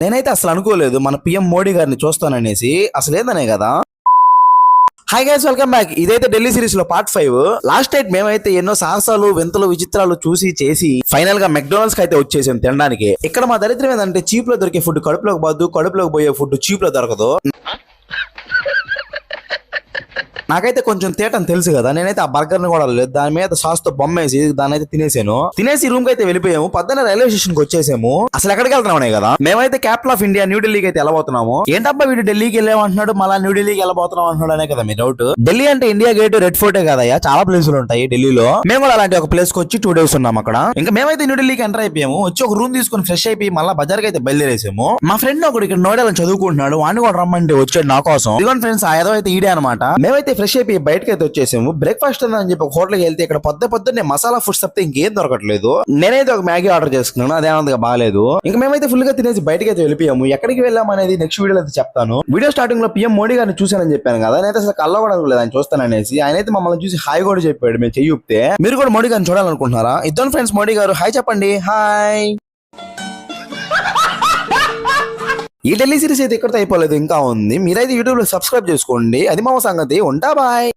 నేనైతే అసలు అనుకోలేదు మన పిఎం మోడీ గారిని చూస్తాననేసి. అసలు ఏందనే కదా. Hi guys, welcome back. ఇదైతే ఢిల్లీ సిరీస్ లో పార్ట్ 5. లాస్ట్ నైట్ మేమైతే ఎన్నో సాహసాలు వింతలు విచిత్రాలు చూసి చేసి ఫైనల్ గా మెక్డొనాల్డ్స్ కి అయితే వచ్చేసాం తినడానికి. ఇక్కడ మా దరిద్రం ఏంటంటే చీప్ లో దొరికే ఫుడ్ కడుపులోకి పోద్దు, కడుపులోకి పోయే ఫుడ్ చీప్ లో దొరకదు. నాకైతే కొంచెం తేటని తెలుసు కదా. నేనైతే ఆ బర్గర్ ని కూడా లేదు, దాని మీద సాస్ తో బొమ్మేసి దాని అయితే తినేసి రూమ్ కి అయితే వెళ్ళిపోయాము. పొద్దున్న రైల్వే స్టేషన్ కి వచ్చేసాము. అసలు ఎక్కడికి వెళ్తున్నామనే కదా. మేమైతే క్యాపిటల్ ఆఫ్ ఇండియా న్యూఢిల్లీకి అయితే వెళ్ళబోతున్నాము. ఏంటబ్బా వీడు ఢిల్లీకి వెళ్ళామంటున్నాడు, మళ్ళీ న్యూఢిల్లీకి వెళ్ళబోతున్నాం అంటున్నాడు అనే కదా మీ డౌట్. ఢిల్లీ అంటే ఇండియా గేట్, రెడ్ ఫోర్టే కదయ్యా, చాలా ప్లేసులు ఉంటాయి ఢిల్లీలో. మేము కూడా అలాంటి ఒక ప్లేస్ కి వచ్చి 2 days ఉన్నాం అక్కడ. ఇంకా మేమైతే న్యూఢిల్లీకి ఎంటర్ అయిపోయాము. వచ్చి ఒక రూమ్ తీసుకుని ఫ్రెష్ అయిపోయి మళ్ళీ బజార్ కి అయితే బయలుదేరేసాము. మా ఫ్రెండ్ ఒకడు ఇక్కడ నోయిడాలో చదువుకుంటున్నాడు, వాడిని కూడా రమ్మంటే వచ్చాడు నా కోసం. ఇదిగోండి ఫ్రెండ్స్, ఆ ఏదో అయితే ఈడే అనమాట. మేమైతే ఫ్రెష్ అయిపోయి బయటకి అయితే వచ్చేసాము. బ్రేక్ఫాస్ట్ అని చెప్పి ఒక హోటల్కి వెళ్తే ఇక్కడ పొద్దున్నే మసాలా ఫుడ్స్ తప్పితే ఇంకేం దొరకట్లేదు. నేనైతే ఒక మ్యాగీ ఆర్డర్ చేసుకున్నాను, అదేమంతగా బాగాలేదు. ఇంకా మేమైతే ఫుల్ గా తినేసి బయటకి అయితే వెళ్ళిపోయాము. ఎక్కడికి వెళ్ళాం అనేది నెక్స్ట్ వీడియోలో అయితే చెప్తాను. వీడియో స్టార్టింగ్ లో పిఎం మోడీ గారిని చూసానని చెప్పాను కదా, నేనైతే అసలు కళ్ళ కూడా లేదు ఆయన చూస్తాననేసి. ఆయన అయితే మమ్మల్ని చూసి హాయ్ కూడా చెప్పాడు మేము చెయ్యితే. మీరు కూడా మోడీ గారిని చూడాలనుకుంటున్నారా? ఇద్దరు ఫ్రెండ్స్ మోడీ గారు హాయ్ చెప్పండి. హాయ్. ఈ ఢిల్లీ సిరీస్ అయితే ఇక్కడితో అయిపోలేదు, ఇంకా ఉంది. మీరైతే యూట్యూబ్ లో సబ్స్క్రైబ్ చేసుకోండి. అది మా సంగతి. ఉంటా బాయ్.